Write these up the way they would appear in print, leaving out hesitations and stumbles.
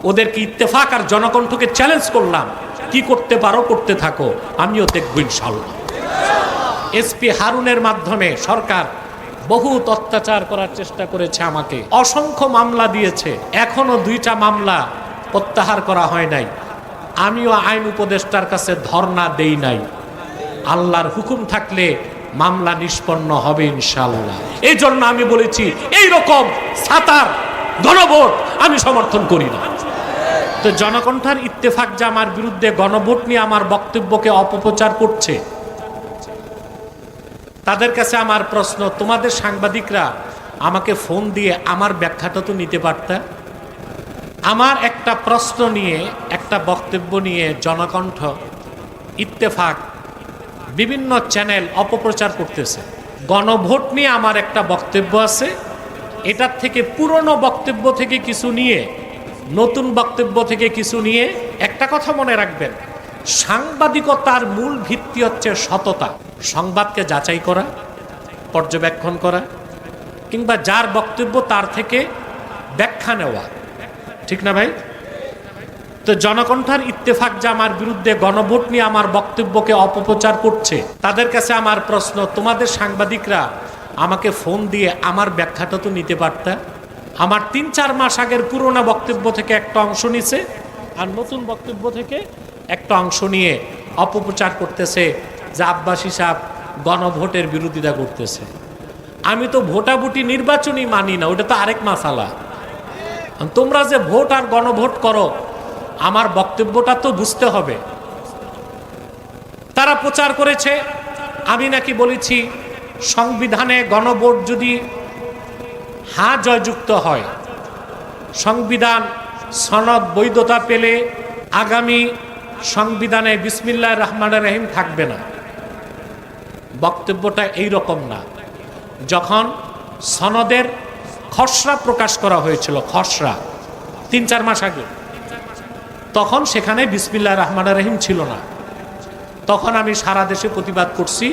ওদেরকে ইত্তেফাক আর জনকণ্ঠকে চ্যালেঞ্জ করলাম, কি করতে পারো করতে থাকো, আমিও দেখব ইনশাআল্লাহ। এসপি হারুনের মাধ্যমে সরকার বহুত অত্যাচার করার চেষ্টা করেছে, আমাকে অসংখ্য মামলা দিয়েছে, এখনো 2টা মামলা প্রত্যাহার করা হয় নাই। আমিও আইন উপদেষ্টার কাছে ধর্ণা দেই নাই। আল্লাহর হুকুম থাকলে মামলা নিষ্পন্ন হবে ইনশাআল্লাহ। এই জন্য আমি বলেছি এই রকম সাতার গণভোট আমি সমর্থন করি না। তো জনকণ্ঠের ইত্তেফাক যে আমার বিরুদ্ধে গণভোট নিয়ে আমার বক্তব্যকে অপপ্রচার করছে, তাদের কাছে আমার প্রশ্ন, তোমাদের সাংবাদিকরা আমাকে ফোন দিয়ে আমার ব্যাখ্যাটা তো নিতে পারতা। আমার একটা প্রশ্ন নিয়ে, একটা বক্তব্য নিয়ে জনকণ্ঠ, ইত্তেফাক, বিভিন্ন চ্যানেল অপপ্রচার করতেছে। গণভোট নিয়ে আমার একটা বক্তব্য আছে, এটার থেকে পুরনো বক্তব্য থেকে কিছু নিয়ে, নতুন বক্তব্য থেকে কিছু নিয়ে। একটা কথা মনে রাখবেন, সাংবাদিকতার মূল ভিত্তি হচ্ছে সততা, সংবাদকে যাচাই করা, পর্যবেক্ষণ করা, কিংবা যার বক্তব্য তার থেকে ব্যাখ্যা নেওয়া, ঠিক না ভাই? তো জনকণ্ঠের ইত্তেফাক যে আমার বিরুদ্ধে গণভোট নিয়ে আমার বক্তব্যকে অপপ্রচার করছে, তাদের কাছে আমার প্রশ্ন, তোমাদের সাংবাদিকরা আমাকে ফোন দিয়ে আমার ব্যাখ্যাটা তো নিতে পারতা। আমার 3-4 মাস আগের পুরোনো বক্তব্য থেকে একটা অংশ নিছে, আর নতুন বক্তব্য থেকে একটা অংশ নিয়ে অপপ্রচার করতেছে যে আব্বাসী সাহেব গণভোটের বিরোধিতা করতেছে। আমি তো ভোটাভুটি নির্বাচনই মানি না, ওটা তো আরেক মাসালা। তোমরা যে ভোট আর গণভোট করো, আমার বক্তব্যটা তো বুঝতে হবে। তারা প্রচার করেছে আমি নাকি বলেছি সংবিধানে গণভোট যদি হ্যাঁ জয়যুক্ত হয়, সংবিধান সনদ বৈধতা পেলে আগামী সংবিধানে বিসমিল্লাহির রহমানির রহিম থাকবে না। বক্তব্যটা এই রকম না। যখন সনদের খসড়া প্রকাশ করা হয়েছিল, খসড়া 3-4 মাস আগে, তখন সেখানে বিসমিল্লাহির রহমানির রহিম ছিল না। তখন আমি সারা দেশে প্রতিবাদ করছি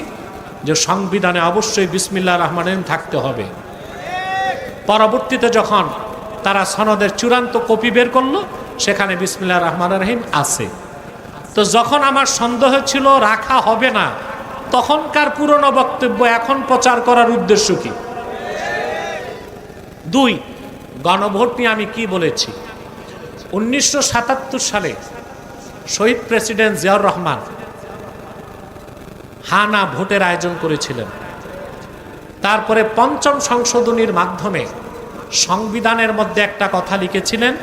যে সংবিধানে অবশ্যই বিসমিল্লাহির রহমানির রহিম থাকতে হবে। পরবর্তীতে যখন তারা সনদের চূড়ান্ত কপি বের করলো, সেখানে বিসমিল্লাহির রহমানির রহিম আছে। তো যখন আমার সন্দেহ ছিল রাখা হবে না, তখনকার পুরনো বক্তব্য এখন প্রচার করার উদ্দেশ্য কি? 2, গণভোট নিয়ে আমি কি বলেছি। 1977 সালে শহীদ প্রেসিডেন্ট জিয়াউর রহমান হানা ভোটের আয়োজন করেছিলেন। তারপরে 5ম সংশোধনীর মাধ্যমে সংবিধানের মধ্যে একটা কথা লিখেছিলেন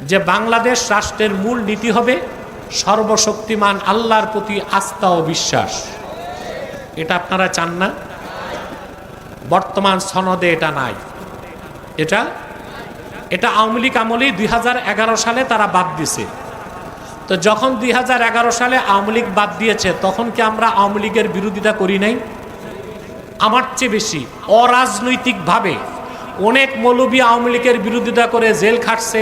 যে বাংলাদেশ রাষ্ট্রের মূল নীতি হবে সর্বশক্তিমান আল্লাহর প্রতি আস্থা ও বিশ্বাস। এটা আপনারা চান না? বর্তমান সনদে এটা নাই। এটা আওয়ামী লীগ আমলেই 2011 সালে তারা বাদ দিছে। তো যখন 2011 সালে আওয়ামী লীগ বাদ দিয়েছে, তখন কি আমরা আওয়ামী লীগের বিরোধিতা করি নাই? আমার চেয়ে বেশি অরাজনৈতিকভাবে অনেক মৌলবী আওয়ামী লীগের বিরোধিতা করে জেল খাটছে,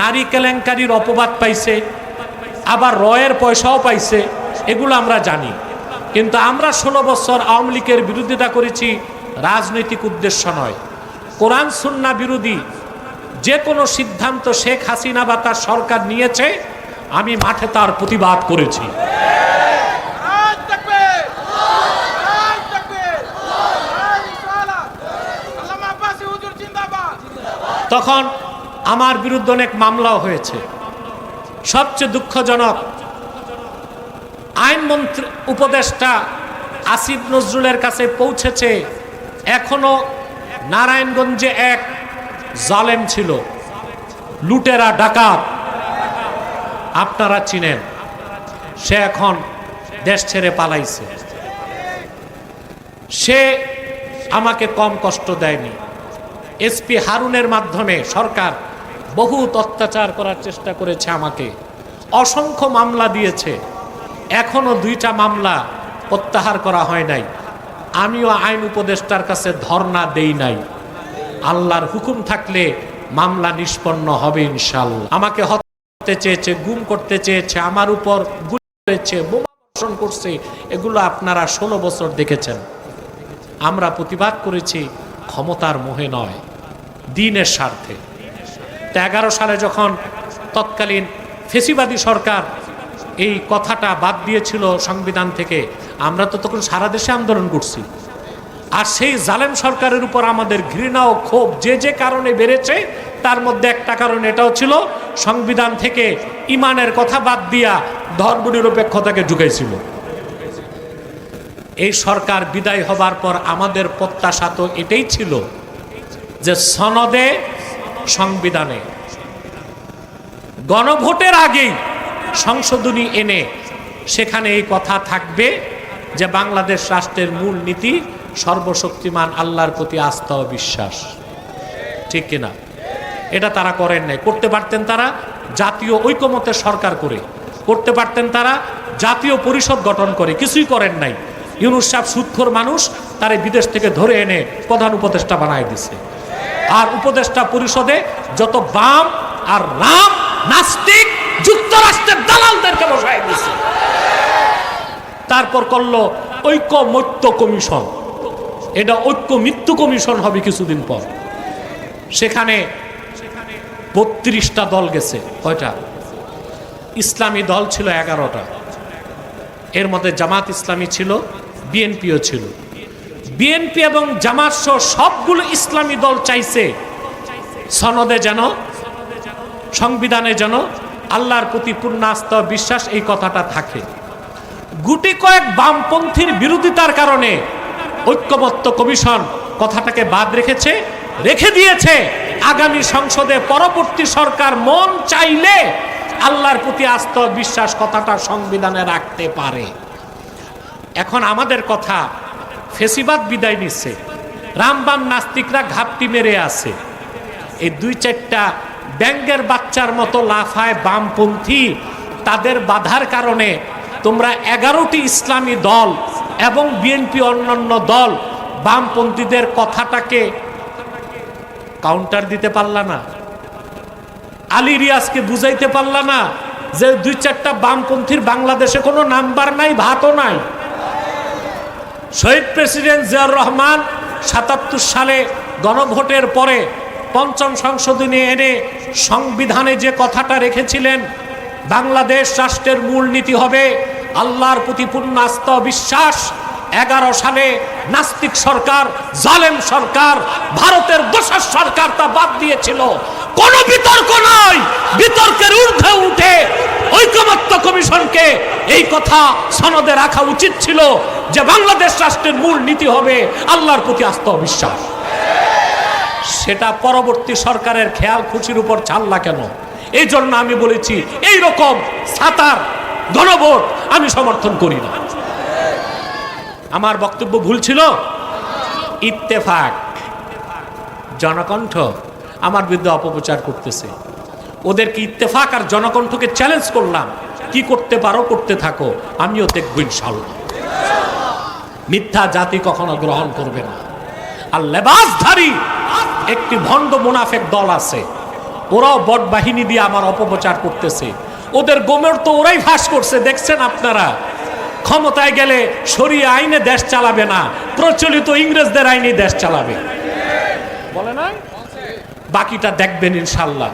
নারী কেলেঙ্কারির অপবাদ পাইছে, আবার রয়ের পয়সাও পাইছে, এগুলো আমরা জানি। কিন্তু আমরা 16 বছর আওয়ামী লীগের বিরোধিতা করেছি রাজনৈতিক উদ্দেশ্য নয়। কোরআন সুন্নাহ বিরোধী যে কোনো সিদ্ধান্ত শেখ হাসিনা বা তার সরকার নিয়েছে, আমি মাঠে তার প্রতিবাদ করেছি। তখন আমার বিরুদ্ধে অনেক মামলাও হয়েছে। সবচেয়ে দুঃখজনক, আইনমন্ত্রী উপদেষ্টা আসিফ নজরুলের কাছে পৌঁছেছে এখনো নারায়ণগঞ্জে এক জালেম ছিল, লুটেরা ডাকাত, আপনারা চিনেন। সে এখন দেশ ছেড়ে পালাইছে। সে আমাকে কম কষ্ট দেয়নি। এসপি হারুনের মাধ্যমে সরকার বহুত অত্যাচার করার চেষ্টা করেছে, আমাকে অসংখ্য মামলা দিয়েছে, এখনো 2টা মামলা প্রত্যাহার করা হয় নাই। আমিও আইন উপদেষ্টার কাছে ধর্ণা দেই নাই। আল্লাহর হুকুম থাকলে মামলা নিষ্পন্ন হবে ইনশাআল্লাহ। আমাকে হত্যা করতে চেয়েছে, গুম করতে চেয়েছে, আমার উপর গুলি করেছে, বোমা বর্ষণ করছে, এগুলো আপনারা 16 বছর দেখেছেন। আমরা প্রতিবাদ করেছি ক্ষমতার মোহে নয়, দ্বীনের স্বার্থে। তো 11 সালে যখন তৎকালীন ফেসিবাদী সরকার এই কথাটা বাদ দিয়েছিল সংবিধান থেকে, আমরা তো তখন সারা দেশে আন্দোলন করছি। আর সেই জালেম সরকারের উপর আমাদের ঘৃণা ও ক্ষোভ যে কারণে বেড়েছে, তার মধ্যে একটা কারণ এটাও ছিল, সংবিধান থেকে ইমানের কথা বাদ দিয়া ধর্মনিরপেক্ষতাকে ঢুকাইছিল। এই সরকার বিদায় হবার পর আমাদের প্রত্যাশা তো এটাই ছিল যে সনদে, সংবিধানে গণভোটের আগেই সংশোধনী এনে সেখানে এই কথা থাকবে যে বাংলাদেশ রাষ্ট্রের মূল নীতি সর্বশক্তিমান আল্লাহর প্রতি আস্থা ও বিশ্বাস। ঠিক কিনা? এটা তারা করেন নাই। করতে পারতেন তারা জাতীয় ঐকমত্যের সরকার করে, করতে পারতেন তারা জাতীয় পরিষদ গঠন করে, কিছুই করেন নাই। ইউনূস সাহেব সুদখোর মানুষ, তারে বিদেশ থেকে ধরে এনে প্রধান উপদেষ্টা বানায় দিছে। আর উপদেষ্টা পরিষদে যত বাম আর রাম নাস্তিক যুক্তরাষ্ট্রের দালালদেরকে বসায় দিছে। তারপর করলো ঐকমত্য কমিশন, এটা ঐক্য মৃত্যু কমিশন হবে কিছুদিন পর। সেখানে 32টা দল গেছে। কয়টা? ইসলামী দল ছিল 11টা। এর মধ্যে জামাত ইসলামী ছিল, বিএনপিও ছিল। বিএনপি এবং জামাত সহ সবগুলো ইসলামী দল চাইছে সনদে যেন, সংবিধানে যেন আল্লাহর প্রতি পূর্ণ আস্থা ও বিশ্বাস এই কথাটা থাকে। গুটি কয়েক বামপন্থীর বিরোধিতার কারণে ঐক্যমত্য কমিশন কথাটাকে বাদ রেখে দিয়েছে। আগামী সংসদে পরবর্তী সরকার মন চাইলে আল্লাহর প্রতি আস্থা ও বিশ্বাস কথাটা সংবিধানে রাখতে পারে। এখন আমাদের কথা, ফেসিবাদ বিদায় নিচ্ছে, রামবাম নাস্তিকরা ঘাপটি মেরে আছে, এই 2-4টা ব্যাঙ্গের বাচ্চার মতো লাফায় বামপন্থী, তাদের বাধার কারণে তোমরা 11টি ইসলামী দল এবং বিএনপি অন্যান্য দল বামপন্থীদের কথাটাকে কাউন্টার দিতে পারলা না। আলী রিয়াজকে বুঝাইতে পারলা না যে 2-4টা বামপন্থীর বাংলাদেশে কোনো নাম্বার নাই, ভাতও নাই। শহীদ প্রেসিডেন্ট জিয়াউর রহমান 77 সালে গণভোটের পরে 5ম সংশোধনী এনে সংবিধানে যে কথাটা রেখেছিলেন, বাংলাদেশ রাষ্ট্রের মূল নীতি হবে আল্লাহর প্রতি পূর্ণ আস্থা বিশ্বাস। 11 সালে নাস্তিক সরকার, জালেম সরকার, ভারতের দোসর সরকার তা বাদ দিয়েছিল। কোনো বিতর্ক নয়, বিতর্কের ঊর্ধ্বে উঠে ঐকমত্য কমিশনকে এই কথা সনদে রাখা উচিত ছিল যে বাংলাদেশ রাষ্ট্রের মূল নীতি হবে আল্লাহর প্রতি আস্থা ও বিশ্বাস। সেটা পরবর্তী সরকারের খেয়াল খুশির উপর ছাড়লা কেন? এই জন্য আমি বলেছি এই রকম ছাতার গণভোট আমি সমর্থন করি না। আমার বক্তব্য ভুল ছিল? ইত্তেফাক, জনকণ্ঠ আমার বিরুদ্ধে অপপ্রচার করতেছে। ওদেরকে ইত্তেফাক আর জনকণ্ঠকে চ্যালেঞ্জ করলাম, কি করতে পারো করতে থাকো, আমিও দেখব ইনশাআল্লাহ। মিথ্যা জাতি কখনো গ্রহণ করবে না। আর লেবাসধারী একটি ভণ্ড মুনাফেক দল আছে, ওরাও বট বাহিনী দিয়ে আমার অপপ্রচার করতেছে। ওদের গোমের তো ওরাই ফাঁস করছে, দেখছেন আপনারা। ক্ষমতায় গেলে শরিয়া আইনে দেশ চালাবে না, প্রচলিত ইংরেজদের আইনে দেশ চালাবে, বলে না? বাকিটা দেখবেন ইনশাআল্লাহ।